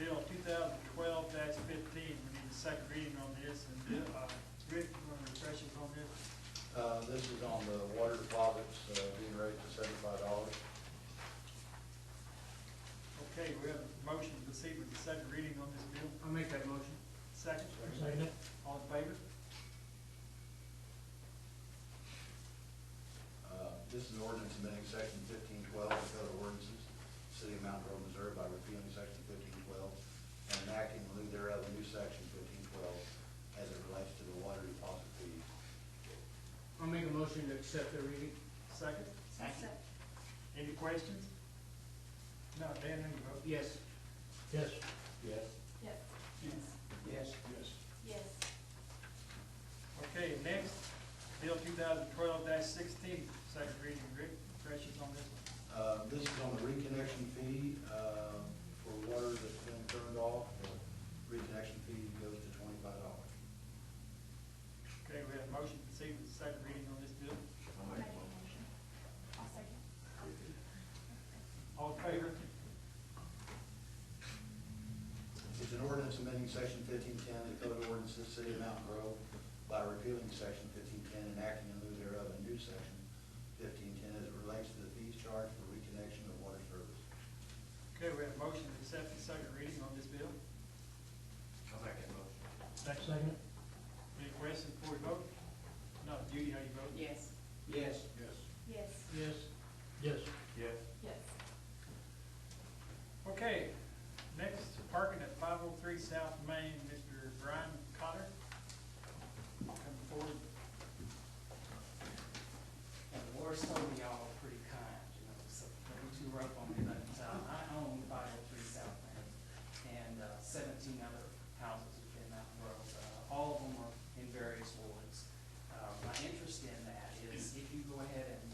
Bill 2012-15, we need a second reading on this, and Rick, you want to refresh us on this? This is on the water deposits, being raised to $75. Okay, we have a motion to proceed with the second reading on this bill. I'll make that motion. Second? Second it. All in favor? This is an ordinance amending section 1512 of the Code of Ordinances, City of Mountain Grove, Missouri, by repealing section 1512 and enacting in lieu thereof a new section 1512 as it relates to the water deposit fees. I'll make a motion to accept the reading. Second? Second. Any questions? No, Dan, how do you vote? Yes. Yes. Yes. Yes. Yes. Yes. Yes. Yes. Okay, next, Bill 2012-16, second reading. Rick, refresh us on this one. This is on the reconnection fee for water that's been turned off. The reconnection fee goes to $25. Okay, we have a motion to proceed with the second reading on this bill. I'll make a motion. I'll second. All in favor? It's an ordinance amending section 1510 of the Code of Ordinances, City of Mountain Grove, by repealing section 1510 and enacting in lieu thereof a new section 1510 as it relates to the fees charged for reconnection of water service. Okay, we have a motion to accept the second reading on this bill. I'll make that motion. Second. Any questions before we vote? No, Judy, how do you vote? Yes. Yes. Yes. Yes. Yes. Yes. Yes. Yes. Okay, next, parking at 503 South Main, Mr. Brian Cotter. Come forward. And the Lord's told me y'all are pretty kind, you know, so don't be too rough on me, but I own 503 South Main and 17 other houses within Mountain Grove. All of them are in various wards. My interest in that is if you go ahead and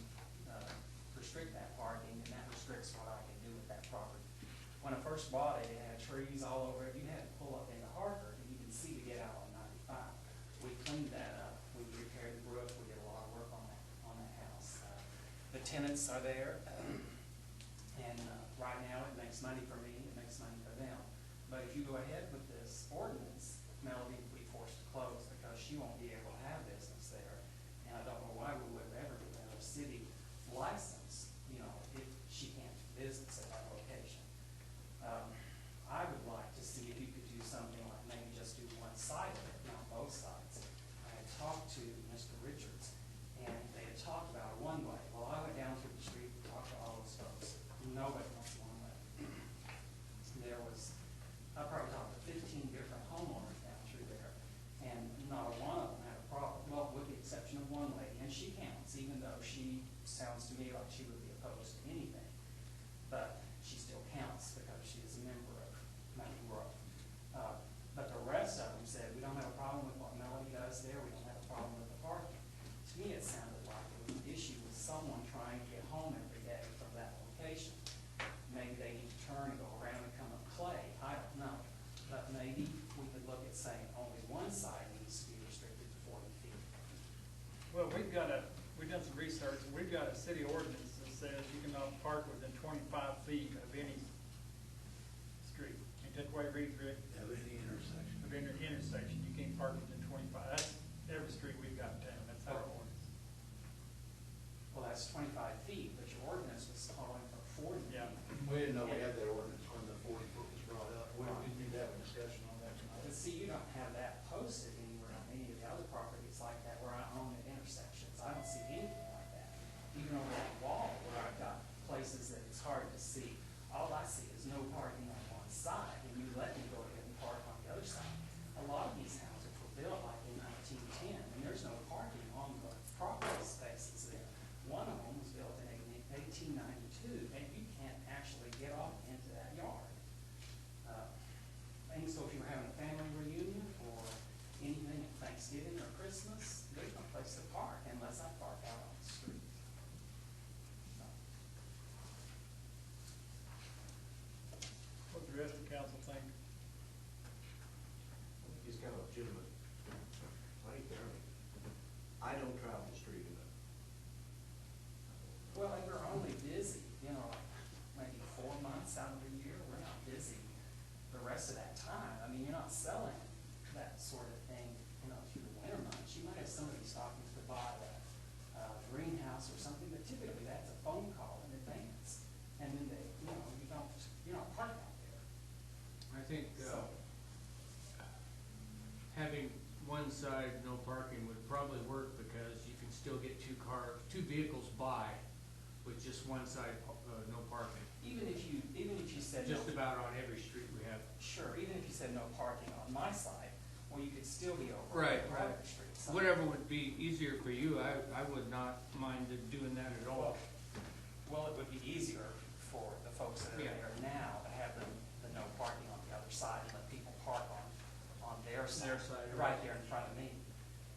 restrict that parking, then that restricts what I can do with that property. When I first bought it, it had trees all over it. You had to pull up into Hartford and you can see to get out on 95. We cleaned that up. We repaired the roof. We did a lot of work on that house. The tenants are there, and right now it makes money for me. It makes money for them. But if you go ahead with this ordinance, Melody will be forced to close because she won't be able to have business there. And I don't know why we would ever give her a city license, you know, if she can't do business at that location. I would like to see if you could do something like maybe just do one side of it, not both sides. I had talked to Mr. Richards, and they had talked about a one-way. Well, I went down through the street and talked to all those folks. Nobody wants one-way. There was, I probably talked to 15 different homeowners down through there, and not one of them had a problem, well, with the exception of one lady, and she counts, even though she sounds to me like she would be opposed to anything. But she still counts because she is a member of Mountain Grove. But the rest of them said, we don't have a problem with what Melody does there, we don't have a problem with the parking. To me, it sounded like it was an issue with someone trying to get home every day from that location. Maybe they need to turn and go around and come up Clay, I don't know. But maybe we could look at saying only one side needs to be restricted to 40 feet. Well, we've done some research, and we've got a city ordinance that says you cannot park within 25 feet of any street. Ain't that the way it reads, Rick? Of any intersection. Of any intersection, you can't park within 25. That's every street we've got in town, that's our ordinance. Well, that's 25 feet, but your ordinance was calling for 40 feet. Yeah. We didn't know we had that ordinance when the 40 foot was brought up. We didn't need to have a discussion on that But tonight. see, you don't have that posted anywhere on any of the other properties like that where I own at intersections. I don't see anything like that. Even over that wall where I've got places that it's hard to see, all I see is no parking on one side, and you let me go ahead and park on the other side. A lot of these houses were built like in 1910, and there's no parking on the property spaces there. One of them was built in 1892, and you can't actually get off into that yard. And so if you were having a family reunion or anything at Thanksgiving or Christmas, there's no place to park unless I park out on the street. What the rest of the council think? He's kind of legitimate. I don't travel the street enough. Well, and we're only busy, you know, like maybe 4 months out not selling that sort of thing, you know, through the winter months. You might have somebody stopping to buy a greenhouse or something, but typically that's a phone call in advance. And then they, you know, you're not parked out there. I think, So, having one side no parking would probably work because you can still get two vehicles by with just one side, no parking. even if you said no. Just about on every street we have. Sure, even if you said no parking on my side, well, you could still be over Right, on right. Parker Street. So- Whatever would be easier for you, I would not mind doing that at all. Well, it would be easier for the folks that are Yeah. there now to have the no parking on the other side and let people park on their side. Their side, Right right. there in front of me.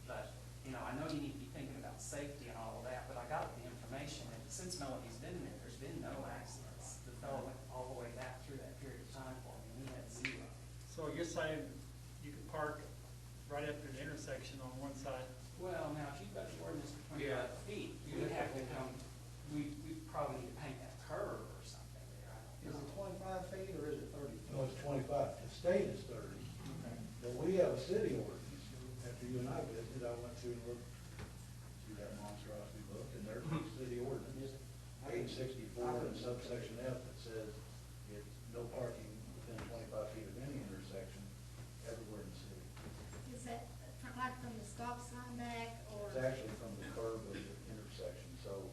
But, you know, I know you need to be thinking about safety and all of that, but I got the information, and since Melody's been there, there's been no accidents. The fellow went all the way back through that period of time for me, and he had 0. So you're saying you could park right after the intersection on one side? Well, now, if you've got the ordinance for Yeah. 25 feet, You we'd have have to to come, we probably need to paint that curve or something there, I Is don't it know. 25 feet or is it 30? No, it's 25, the state is 30, but we have a city ordinance. After you and I visited, I went through and looked, see that monstrosity book, and there's a city ordinance, 864 and subsection F that says it's no parking within 25 feet of any intersection everywhere in the city. Is that like from the stop sign back, or? It's actually from the curb of the intersection, so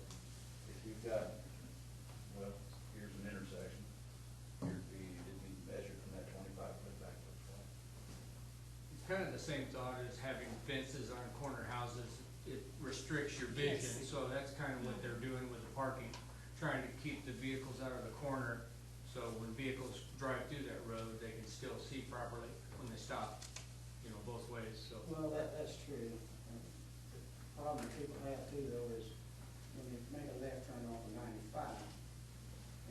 if you've got, well, here's an intersection, it'd be measured from that 25 foot back to the front. It's kind of the same thought as having fences on corner houses. It restricts your vision, Yes. so that's kind of what they're doing with the parking, trying to keep the vehicles out of the corner. So when vehicles drive through that road, they can still see properly when they stop, you know, both ways, so. Well, that's true. The problem people have too, though, is when you make a left turn off of 95,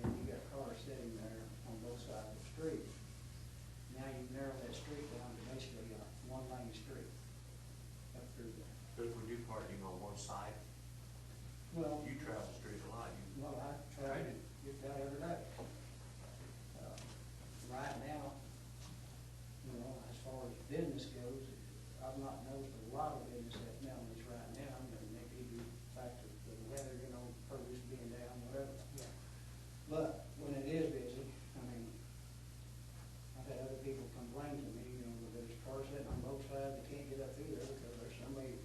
and you got cars sitting there on both sides of the street, now you narrow that street down to basically a one-lane street up through there. But if we do parking on one side, Well, you travel the street a lot, you, well, I try to get that every day. Right now, you know, as far as business goes, I've not noticed a lot of business at Melanie's right now, and maybe due to the fact of the weather, you know, produce being down, whatever. Yeah. But when it is busy, I mean, I've had other people complain to me, you know, that there's cars sitting on both sides, they can't get up through there because there's somebody.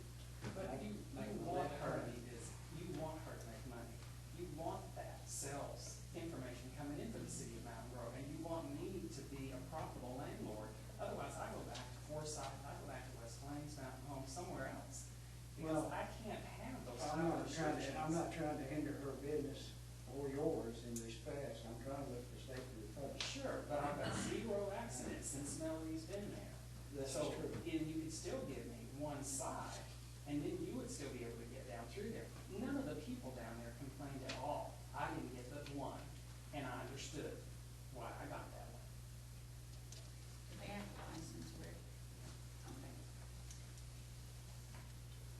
But you making a want left her to turn. be busy, you want her to make money, you want that sales information coming into the city of Mountain Grove, and you want me to be a profitable landlord. Otherwise, I go back to Forsyth, I go back to West Plains, Mountain Home, somewhere else, because Well, I can't have those I'm kind of not trying to, restrictions. I'm not trying to hinder her business or yours in respects, I'm trying to look for safety of the public. Sure, but I've got 0 accidents since Melody's been there. This is So, true. and you could still give me one side, and then you would still be able to get down through there. None of the people down there complained at all. I didn't get but one, and I understood why I got that one. They have a license where, okay.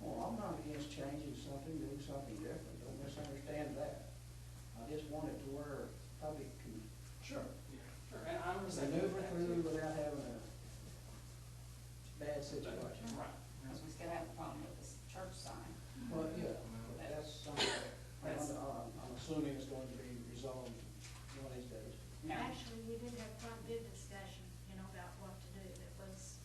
Well, I'm not against changing something, doing something different, don't misunderstand that. I just want it to where public can Sure. Sure, and I'm receptive to maneuver that through too. without having a bad situation. Right. Because we still have a problem with this church sign. Well, yeah, but that's something, I'm assuming it's going to be resolved one of these days. Now, Actually, we did have quite a bit of discussion, you know, about what to do. It was,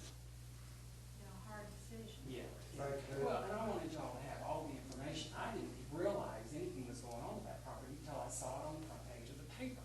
you know, a hard decision. Yeah. Right. Well, and I wanted y'all to have all the information. I didn't realize anything was going on with that property until I saw it on the front page of the paper.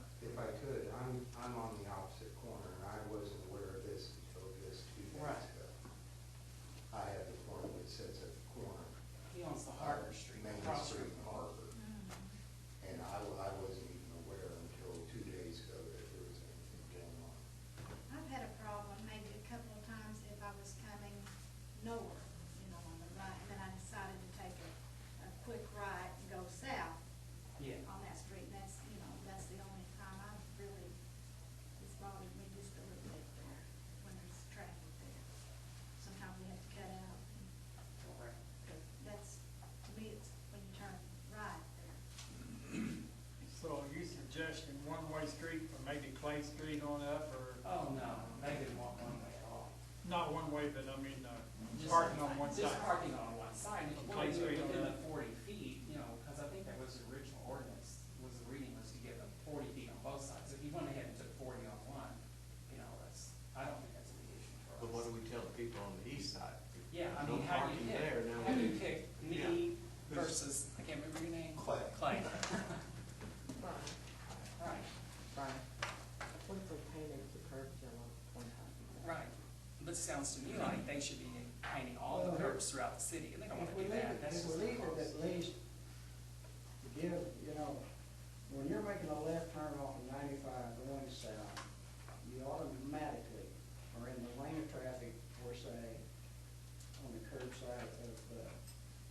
Not one way, but I mean, Just- parking on one Just side. parking on one side, and if you On want Clay to do it Street, within yeah. the 40 feet, you know, because I think that was the original ordinance, was the reading was to give them 40 feet on both sides. If you went ahead and took 40 on one, you know, I don't think that's a big issue for us. But what do we tell the people on the east side? Yeah, I No mean, how do parking you there, pick, now how do we- you pick me versus, I can't remember your name? Clay. Clay. Brian, Right, Brian, what if we painted the curb yellow one time? right. But it sounds to me like they should be painting all the curbs throughout the city, and they don't want to do that. That's If just we leave it close. at least, to give, you know, when you're making a left turn off of 95 going south, you automatically are in the lane of traffic for, say, on the curbside of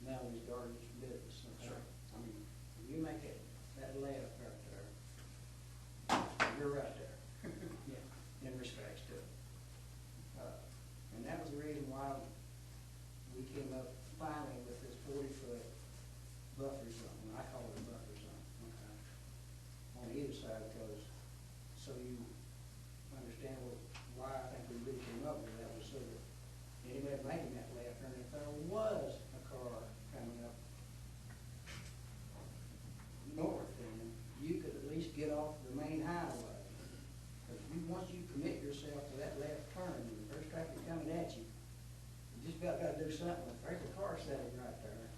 Melly's Gardens business. Okay? Sure. I mean, you make it, that left right there, you're right there. Yeah. In respects to it. And that was the reason why we came up finally with this 40-foot buffer zone, I call it a buffer zone, okay? On either side, because, so you understand why I think we really came up with that, was so that anybody making that left turn, if there was a car coming up north, then you could at least get off the main highway. Because once you commit yourself to that left turn, and the first traffic coming at you, you just about gotta do something. If there's a car sitting right there,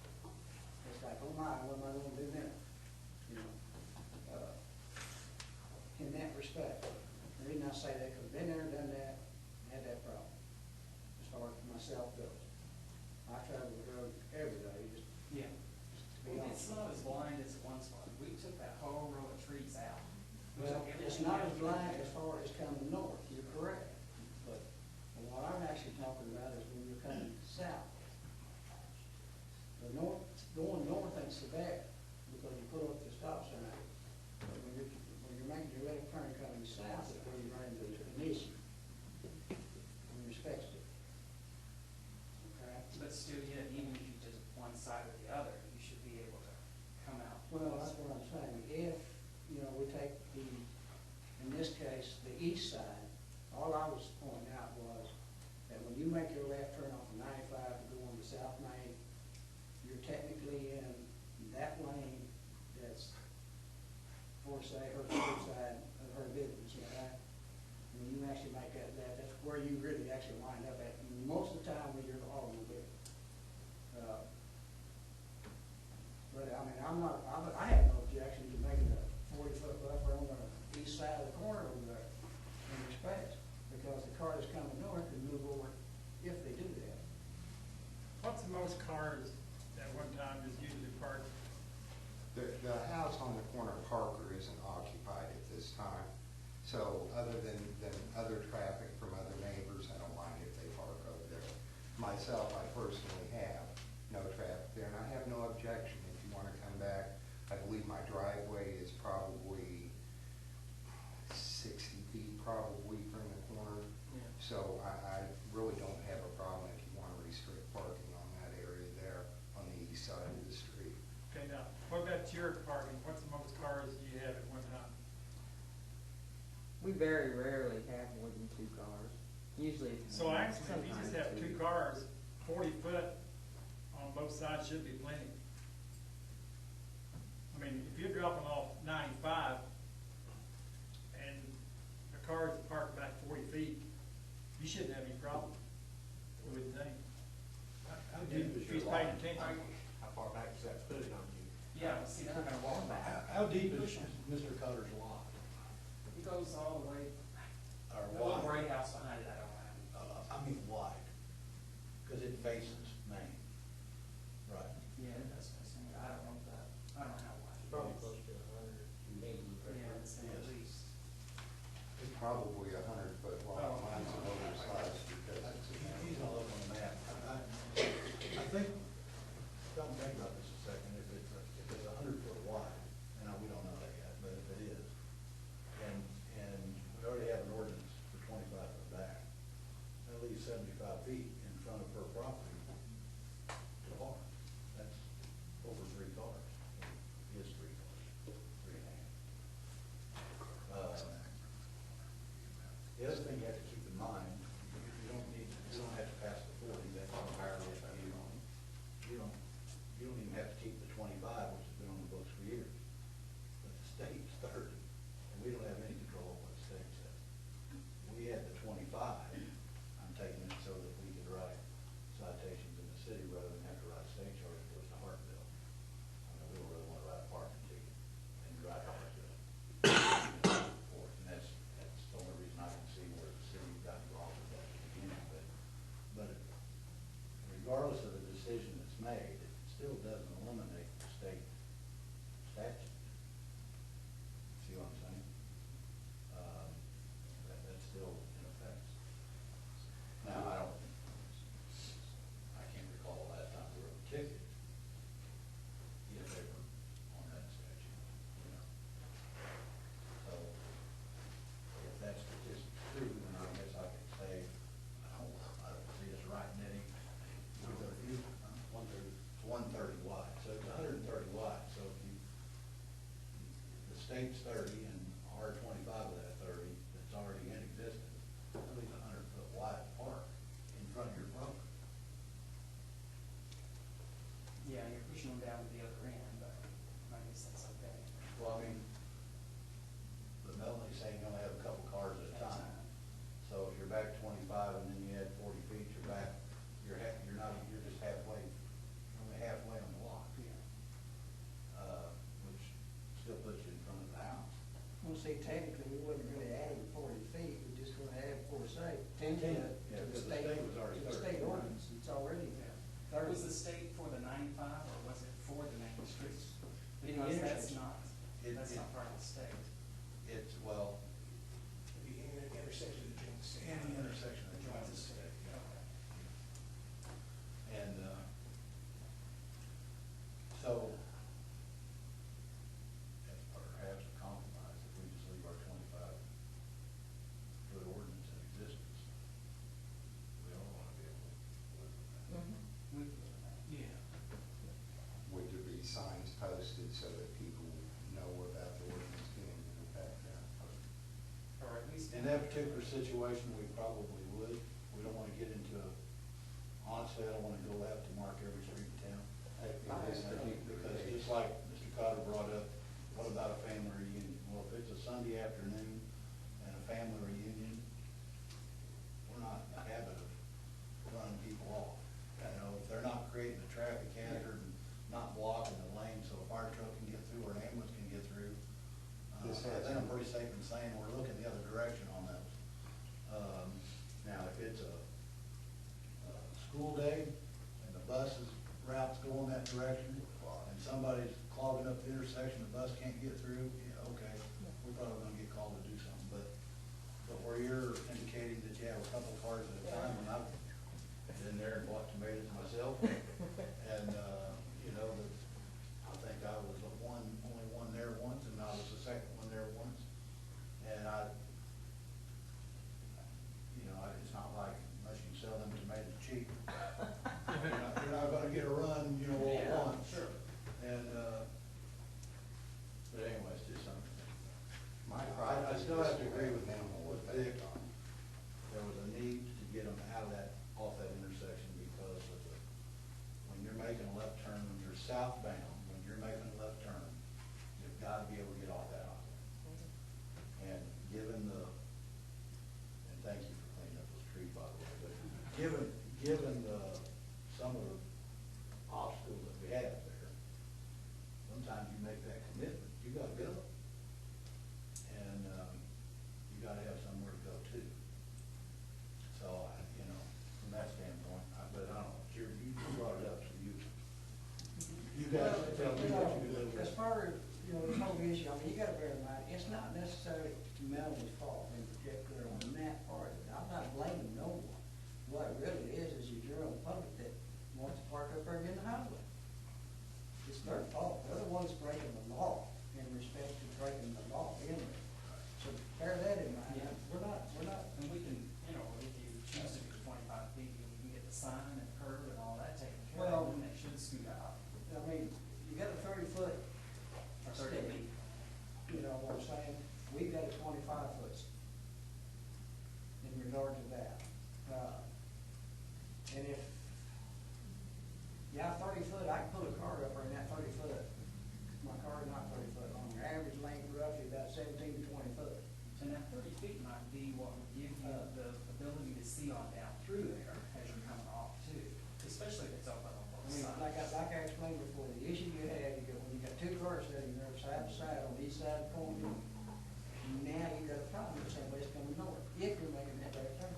it's like, oh my, what am I gonna do now? You know, in that respect. The reason I say that, because been there, done that, had that problem, as far as myself goes. I travel the road every day, just Yeah. to be Well, honest. it's not as blind as it once was. We took that whole row of trees out. We Well, took it's everything not out. as blind as far as coming north, you're correct. But what I'm actually talking about is when you're coming south. The north, going north ain't so bad, because you pull up the stop sign. But when you're making your left turn coming south, is where you run into an issue. In respects to it. Okay? But still, yet, even if you did one side or the other, you should be able to come out. Well, that's what I'm saying. If, you know, we take the, in this case, the east side, all I was pointing out was that when you make your left turn off of 95 to go on the South Main, you're technically in that lane that's, for say, her curbside of her business, okay? When you actually make that's where you really actually wind up at, most of the time with your automobile. But, I mean, I have no objection to making a 40-foot buffer on the east side of the corner over there, in respect, because the car that's coming north can move over if they do that. What's the most cars at one time is usually parked? The house on the corner of Parker isn't occupied at this time. So other than other traffic from other neighbors, I don't mind if they park over there. Myself, I personally have no traffic there, and I have no objection if you want to come back. I believe my driveway is probably 60 feet probably from the corner. Yeah. So I really don't have a problem if you want to restrict parking on that area there on the east side of the street. Okay, now, what about your parking? What's the most cars you have at one time? We very rarely have more than 2 cars. Usually it's. So actually, if you just have sometimes 2 cars, 40 foot on both sides should be plenty. I mean, if you're dropping off 95 and the cars are parked back 40 feet, you shouldn't have any problem, I wouldn't think. How deep is If he's your paying line? attention. How far back does that put it on you? Yeah, see, they're not gonna walk back. How deep is Mr. Cutter's lot? It goes all the way, Or the little wide? gray house behind it, I don't have. I mean wide, because it faces Maine. Right. Yeah, that's, I don't know that, I don't know how wide. Probably close to 100, maybe. Yeah, it's at least. It's probably 100 foot long, mine's oversized because it's a. He's gonna look on the map. I think, don't think about this a second, if it's 100 foot wide, and we don't know that yet, but if it is, and we already have an ordinance for 25 foot back, that leaves 75 feet in front of her property to park. That's over 3 cars. It is 3 cars, 3.5. The other thing you have to keep in mind, you don't need to do 25, I'm taking it so that we could write citations in the city rather than have to write state charge that goes to Hartville. I mean, we don't really want to write a parking ticket and drive to Hartville. And that's the only reason I can see where the city got involved with that at the beginning. But regardless of the decision that's made, it still doesn't eliminate the state statute. See what I'm saying? That's still in effect. Now, I can't recall the last time we wrote a ticket, if ever, on that statute, you know. So, if that statistic's true, then I guess I could say, I don't see us writing any. 130. 130 wide, so it's 130 wide, so if you, the state's 30 and our 25 of that 30 that's already in existence, at least 100-foot wide park in front of your property. Yeah, you're pushing them down to the other end, but I guess that's okay. Well, I mean, but Melanie's saying you only have a couple cars at a time. So if you're back 25 and then you add 40 feet, you're back, you're just halfway, you're only halfway on the lot. Yeah. Which still puts you in front of the house. Well, see, technically, we wasn't really adding 40 feet, we just gonna add, for say, 10 10, to yeah, the because the state, state was already to the 30. state ordinance, it's already Yeah. 30. Was the state for the 95 or was it for the main streets? The Because that's intersection. not, that's not part of the state. It's, well, The intersection of the state. any intersection that joins the state. Okay. And, so, as perhaps a compromise, if we just leave our 25-foot ordinance in existence, we all want to be able to live with that. We can do that. Yeah. Would there be signs posted so that people know about the ordinance being in effect now? Or at least. In that particular situation, we probably would. We don't want to get into honestly, I don't want to go have to mark every street in town. Because just like Mr. Cotter brought up, what about a family reunion? Well, if it's a Sunday afternoon and a family reunion, we're not in the habit of running people off. You know, if they're not creating a traffic hazard and not blocking the lane so a fire truck can get through or an ambulance can get through, then I'm pretty safe in saying we're looking the other direction on those. Now, if it's a school day and the bus's route's going that direction and somebody's clogging up the intersection, the bus can't get through, yeah, okay, we're probably gonna get called to do something. But where you're indicating that you have a couple cars at a time, and I've been there and bought tomatoes myself, and, you know, I think I was only one there once, and I was the second one there once, and it's not like unless you sell them tomatoes cheap, you're not gonna get a run, you know, all at once. Sure. And, but anyway, it's just something. My I still have to agree with minimal with effect Dick. on. There was a need to get them off that intersection because of when you're making a left turn, when you're southbound, when you're making a left turn, you've got to be able to get off that highway. And given and thank you for cleaning up those trees, by the way, but given some of the obstacles that we have there, sometimes you make that commitment, you gotta go. And, you gotta have somewhere to go to. So, from that standpoint, but I don't know, you brought it up, so you guys Well, tell me what you do with as it. far as, this whole issue, I mean, you gotta bear in mind, it's not necessarily Melanie's fault in particular on that part of it. I'm not blaming no one. What it really is your general public that wants to park up there in the highway. It's their fault. They're the ones breaking the law in respect to breaking the law in there. So bear that in mind. Yeah. We're not, And we can, if you choose to do 25 feet, we can get the sign and curb and all that taken care Well- of, and they should scoot out. I mean, you got a 30-foot Or 30 feet. you know what I'm saying? We've got a 25-foot in regard to that. And if, 30 foot, I can pull a car up there in that 30 foot. My car is not 30 foot long. Your average length roughly about 17 to 20 foot. And that 30 feet might be what would give you the ability see on down through there as you're coming off too, especially if it's open on I both mean, sides. like I explained before, the issue you had, when you got two cars sitting there side by side on each side of the corner, now you got a problem with somebody's coming north, if you're making that right turn.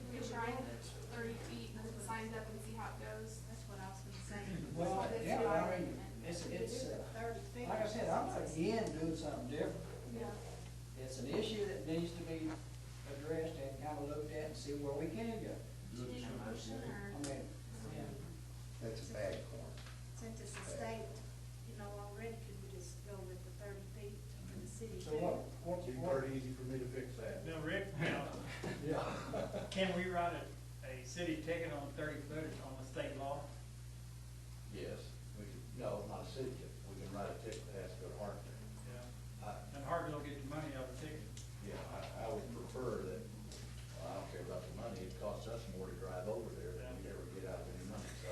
We can try the 30 feet, put the signs up and see how it goes. That's what I was gonna say. Well, That's yeah, what I mean, it's, we could do the 30 feet. like I said, I'm not again doing something different. Yeah. It's an issue that needs to be addressed and kind of looked at and see where we can go. Do you need a motion I or, mean, That's a bad corner. since it's a state, already, could we just go with the 30 feet in the city? so what, It's pretty easy for me to fix that. Now, Rick, now, Yeah. can we write a city ticket on 30 footage on the state law? Yes, we could, no, not a city ticket, we can write a ticket that has to go to Hartford. Yeah. And Harvey will get the money out of the ticket. Yeah, I would prefer that, well, I don't care about the money, it costs us more to drive over there than we ever get out of any money, so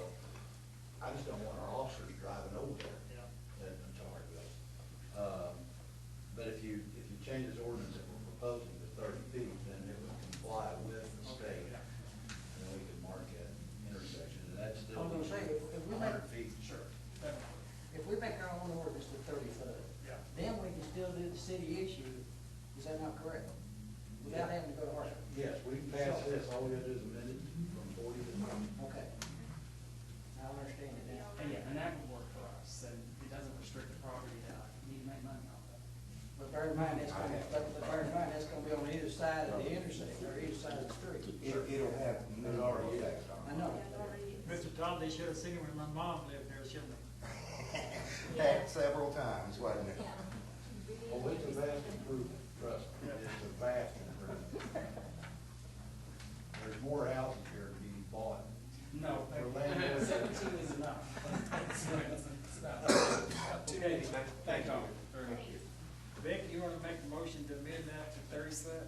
I just don't want our officers driving over there. Yeah. That's how it goes. But if you change this ordinance that we're proposing to 30 feet, then it would comply with the state. Yeah. And then we can mark an intersection, and that's I still. was gonna say, if we make, 100 feet. Sure. if we make our own ordinance to 30 foot, Yeah. then we can still do the city issue, is that not correct? Without having to go to Hartford? Yes, we can pass this, all we gotta do is amend it from 40 to 30. Okay. I understand it now. And yeah, and that would work for us, and it doesn't restrict the property that I need to make money off of. But bear in mind, but bear in mind, that's gonna be on either side of the intersection, or either side of the street. It'll have no already is. effect on I know. Yeah, it already is. Mr. Todd, they should have seen it when my mom lived there, shouldn't they? Heck, several times, wasn't it? Oh, it's a vast improvement, trust me, it's a vast improvement. There's more houses here to be bought. No, For landlords. 17 is enough. It's about too many. Thank you. Thank you. Vic, you want to make a motion to amend that to 30 foot?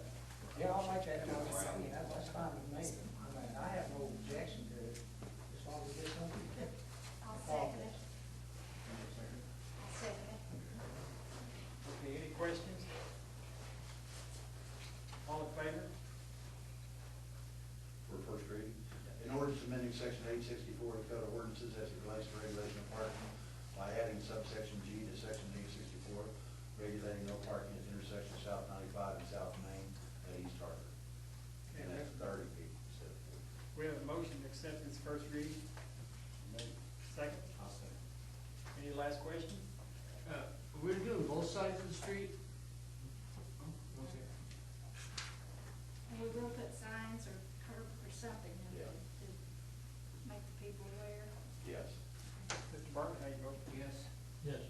Yeah, I'll make that, that's fine with me. I mean, I have no objection to it, as long as it's something. I'll second it. I'll second it. Okay, any questions? All in favor? For first reading. In ordinance amending section 864 of the Code of Ordinances as it relates to regulation of parking by adding subsection G to section 864, regulating no parking at the intersection of South 95 and South Main at East Hartford. And that's 30 feet instead of 40. We have a motion to accept this first reading. Second? I'll say. Any last questions? We're doing both sides of the street? And we will put signs or curb or something in Yeah. to make the people aware. Yes. Mr. Barton, how you vote? Yes. Yes.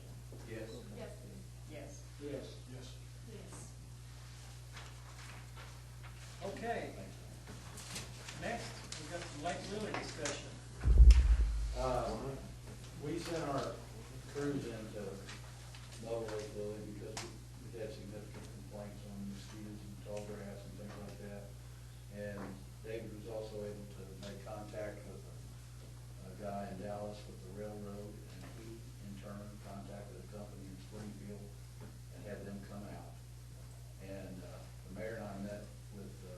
Yes. Yes. Yes. Yes. Yes. Yes. Okay, next, we've got some Lake Lily discussion. We sent our crews in to mow Lake Lily because we had significant complaints on mosquitoes and tall grass and things like that. And David was also able to make contact with a guy in Dallas with the railroad, and he in turn contacted a company in Springfield and had them come out. And the mayor and I met with the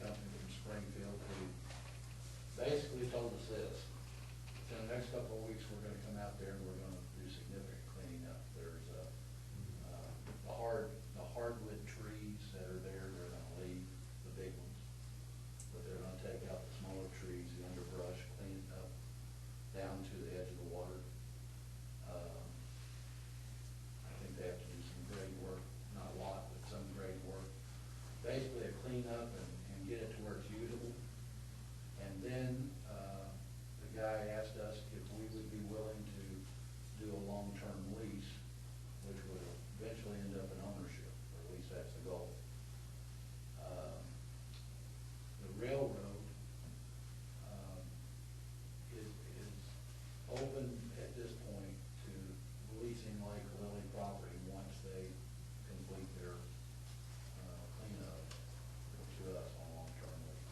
company from Springfield, who basically told us this: in the next couple of weeks, we're gonna come out there and we're gonna do significant cleaning up. There's the hardwood trees that are there, they're gonna leave, the big ones. But they're gonna take out the smaller trees, the underbrush, clean it up down to the edge of the water. I think they have to do some grade work, not a lot, but some grade work. Basically a cleanup and get it to where it's usable. And then, the guy asked us if we would be willing to do a long-term lease, which would eventually end up in ownership, or at least that's the goal. The railroad, is open at this point to leasing Lake Lily property once they complete their, cleanup to us on long-term lease.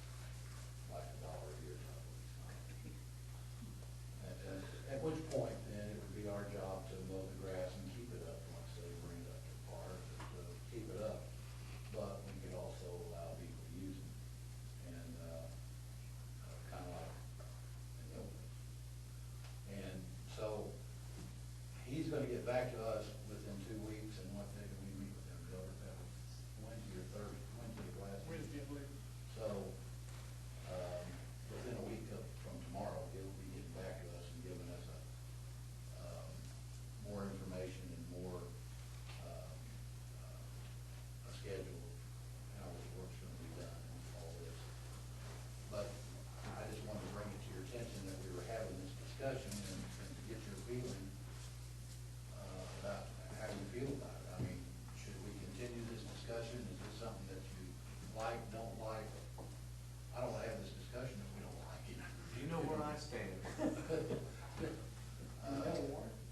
back to us within 2 weeks, and what day do we meet with them, Bill? That was Wednesday or Thursday, Wednesday of last week. Wednesday, I believe. So, within a week from tomorrow, he'll be getting back to us and giving us more information and more, a schedule of how this work's gonna be done and all this. But I just wanted to bring it to your attention that we were having this discussion and to get your feeling, about how you feel about it. I mean, should we continue this discussion? Is this something that you like, don't like? I don't wanna have this discussion if we don't like it. You know where I stand.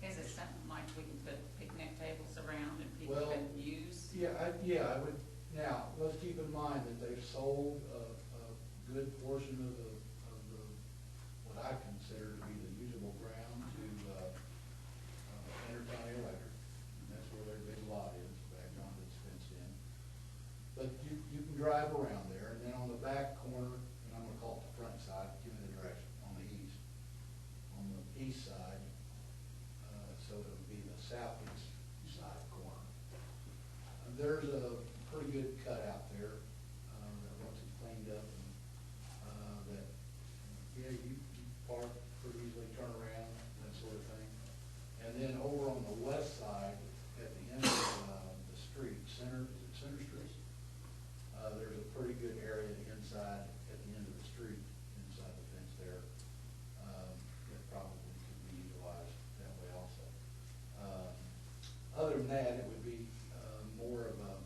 Is it something like we can put picnic tables around and people Well, can use? Yeah, I would, now, let's keep in mind that they've sold a good portion of the, what I consider to be the usable ground to, Enter County Electric. And that's where their big lot is, back on that's fenced in. But you can drive around there, and then on the back corner, and I'm gonna call it the front side, give me the direction, on the east. On the east side, so it would be the southeast side corner. There's a pretty good cutout there, that once it's cleaned up, and, that, yeah, you park pretty easily, turn around, that sort of thing. And then over on the west side, at the end of, the street, is it Center Street? There's a pretty good area inside, at the end of the street, inside the fence there, that probably could be utilized that way also. Other than that, it would be, more of a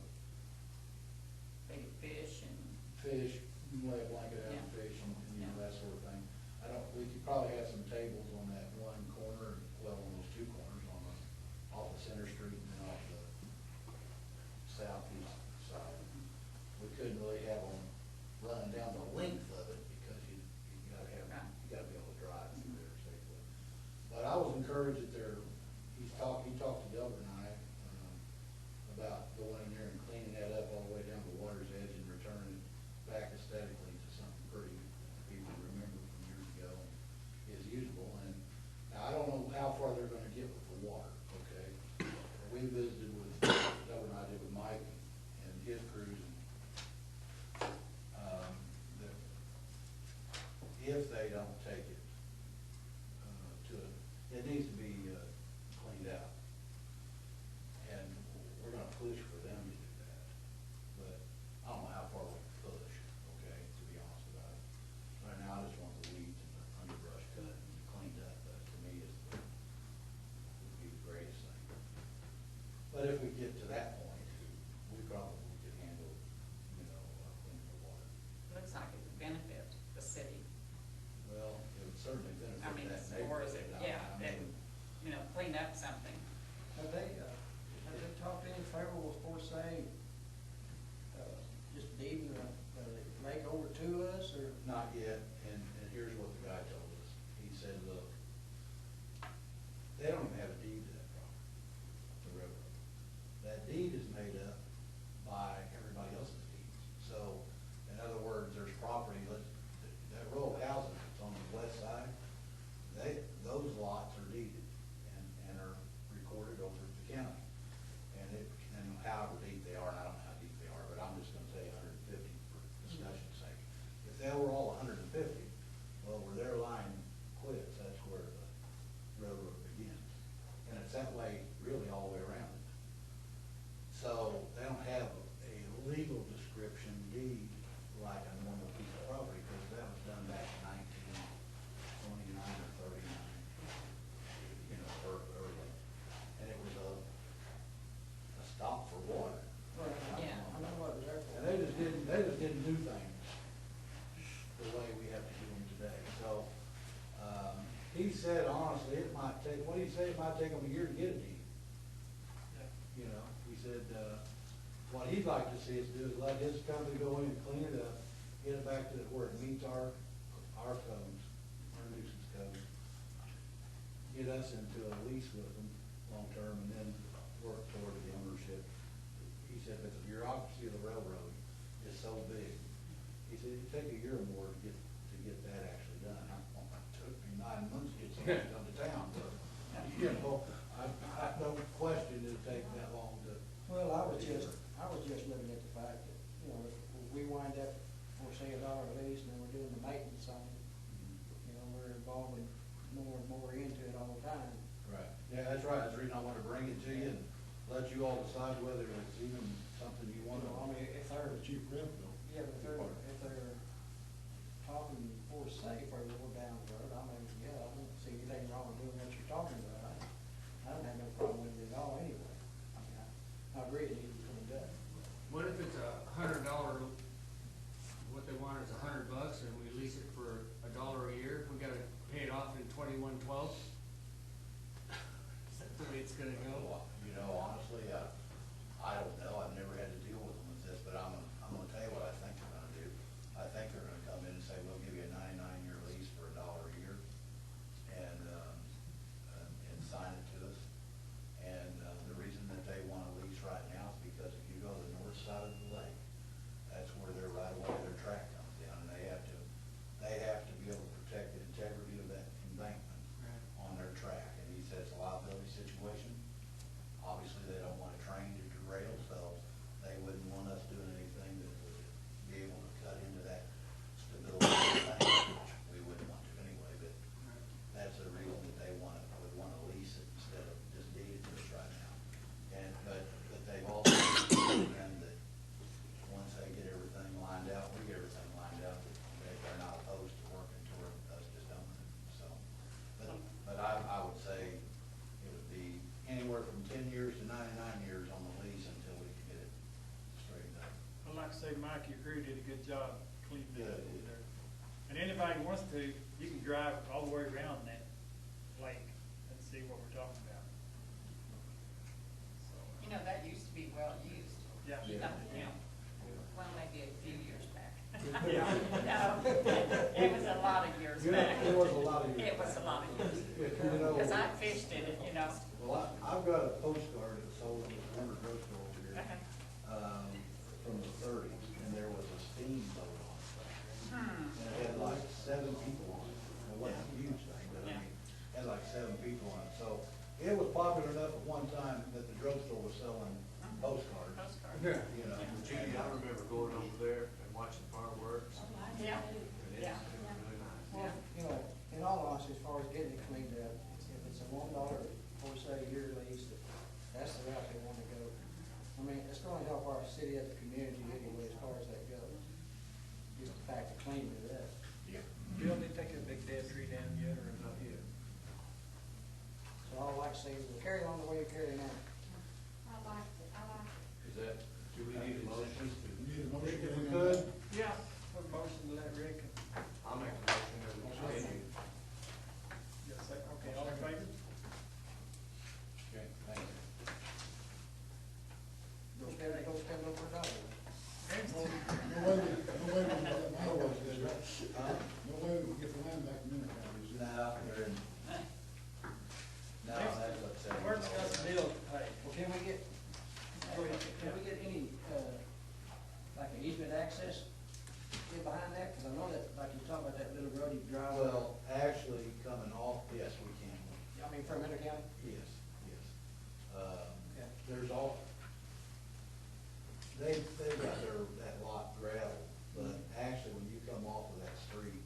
Big fish and, fish, lay a blanket out and Yeah. fish and, you know, Yeah. that sort of thing. We could probably have some tables on that one corner, well, on those two corners, off of Center Street and then off the southeast side. We couldn't really have them running down the length of it because you gotta be able to drive through there safely. But I was encouraged that he talked to Delbert and I, about going in there and cleaning that up all the way down to the water's edge and returning it back aesthetically to something pretty that people remember from years ago and is usable. And now, I don't know how far they're gonna get with the water, okay? We visited with, Delbert and I did with Mike and his crews, and, that if they don't take it, it needs to be, cleaned out. And we're gonna push for them to do that, but I don't know how far we can push, okay, to be honest about it. Right now, I just want the weeds and the underbrush cut and cleaned up, that to me would be the greatest thing. But if we get to that point, we probably could handle, cleaning the water. looks like it would benefit the city. Well, it would certainly benefit I mean, that as far as neighborhood. it, yeah, that, clean up something. Have they talked any favorable for saying, just deeding the lake over to us, or? Not yet, and here's what the guy told us. He said, look, they don't even have a deed to that property, the railroad. That deed is made up by everybody else's deeds. So, in other words, there's property, that row of houses that's on the west side, those lots are deeded and are recorded over at the county. And however deep they are, and I don't know how deep they are, but I'm just gonna say 150 for discussion's sake. If they were all 150, well, where their line quits, that's where the railroad begins. And it's that way, really, all the way around it. So, they don't have a legal description deed like a normal piece of property, because that was done back in 1929 or 39, or early. And it was a stop for water. Yeah. I know what they're. And they just didn't do things the way we have to do them today. So, he said honestly, it might take, what did he say, it might take them a year to get a deed. He said, what he'd like to see us do is let his company go in and clean it up, get it back to where it meets our codes, our nuisance codes. Get us into a lease with them long-term, and then work toward the ownership. He said, but the bureaucracy of the railroad is so big. He said, it'd take a year or more to get that actually done. It took me 9 months to get somebody to come to town, but, I don't say $1 a lease, and then we're doing the maintenance on it. You know, we're involving more and more into it all the time. Right. Yeah, that's right. That's the reason I wanted to bring it to you and let you all decide whether it's even something you want to. I mean, if they're, Cheap rent though. yeah, but if they're talking for safe or we're down the road, I mean, yeah, I don't see anything wrong with doing what you're talking about. I don't have no problem with it at all anyway. I mean, I agree it needs to be cleaned up. What if it's $100, what they want is $100 and we lease it for $1 a year? We gotta pay it off in 21/12? Is that the way it's gonna go? You know, honestly, I don't know. I've never had to deal with them with this, but I'm gonna tell you what I think they're gonna do. I think they're gonna come in and say, we'll give you a 99-year lease for $1 a year and sign it to us. And the reason that they want a lease right now is because if you go to the north side of the lake, that's where their right away, their track comes down, and they have to be able to protect the integrity of that embankment on their track. And he says it's a liability situation. Obviously, they don't want a train to derail, so they wouldn't want us doing anything that would be able to cut into that stability of the bank, which we wouldn't want to anyway, but that's the reason that they would want to lease it instead of just deed it to us right now. But they've also said that once they get everything lined out, we get everything lined out, that they're not opposed to working toward us just owning it, so. But I would say it would be anywhere from 10 years to 99 years on the lease until we can get it straightened out. I'd like to say Mike, your crew did a good job cleaning it up Yeah. over there. And anybody who wants to, you can drive all the way around that lake and see what we're talking about. So, You know, that used to be well used. Yeah. You know, well, maybe a few years back. Yeah. No, it was a lot of years back. It was a lot of years. It was a lot of years. You know, Because I fished in it, you know. well, I've got a postcard that sold at the Warner Drugstore over here, Okay. from the 30s, and there was a steamboat on it. Hmm. And it had like 7 people on it. It wasn't a huge thing, but I Yeah. mean, it had like 7 people on it. So it was popular enough at one time that the drugstore was selling postcards. Postcard. You know. Gee, I remember going over there and watching fireworks. Yeah, And it's yeah. really nice. Well, you know, in all honesty, as far as getting it cleaned up, if it's a $1 or say year lease, that's the route they want to go. I mean, it's going to help our city as a community anyway, as far as that goes. Just the fact of cleaning it up. Yeah. Bill, did you take a big dead tree down yet, or not yet? So all I like to say is we'll carry on the way you're carrying on. I liked it, I liked it. Is that, do we need a motion to? Need a motion. If we could, Yeah. Put a motion to let Rick. I'll make a motion that we continue. Yes, okay, all in favor? okay, thank you. Don't spend over $1. No way we can get the land back, is there? Huh? No way we can get the land back in Mineral, is there? No, they're in. No, that's what said. Where's got some bills to pay? Well, can we get any, like an easement access in behind that? Because I know that, like you talked about that little road you drive. Well, actually, coming off, yes, we can. I mean, from Enter County? Yes, yes. Okay. There's all, they've got that lot gravel, but actually, when you come off of that street,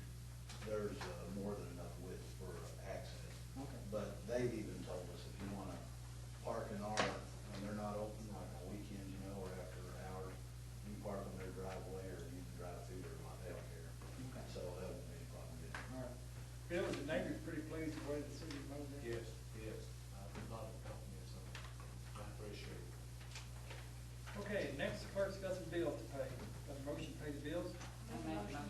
there's more than enough width for access. Okay. But they've even told us if you wanna park in our, when they're not open, like on weekends, you know, or after hours, you park on their driveway or you can drive through there, like they don't care. Okay. So that wouldn't be any problem getting. All right. Bill, the neighbor's pretty pleased with the way the city mowed that. Yes, yes. A lot of companies, I appreciate it. Okay, next, clerk's got some bills to pay. Got a motion to pay the bills? I make a motion.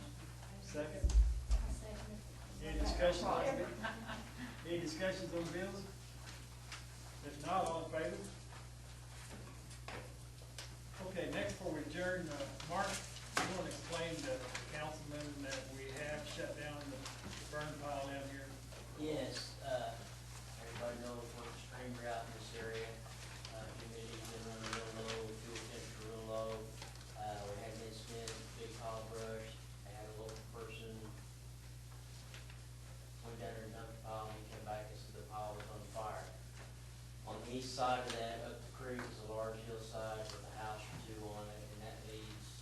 Second? I second it. Any discussion on it? Any discussions on bills? If not, all in favor? Okay, next before we adjourn, Mark, you want to explain to the councilman that we have shut down the burn pile down here? Yes, everybody knows what the stream route in this area, humidity's been running real low, fuel temperature real low. We had an incident, big pile of brush, I had a local person went down there and dumped the pile, and he came back and said the pile was on fire. On the east side of that, up the creek, is a large hillside with a house or two on it, and that needs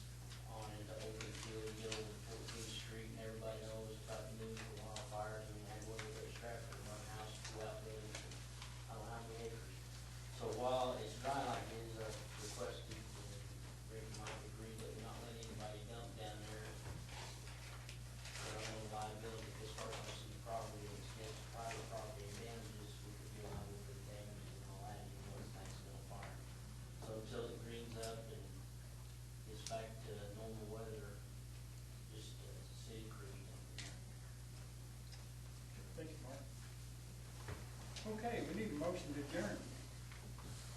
Okay, we need a motion to adjourn.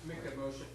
Make that motion.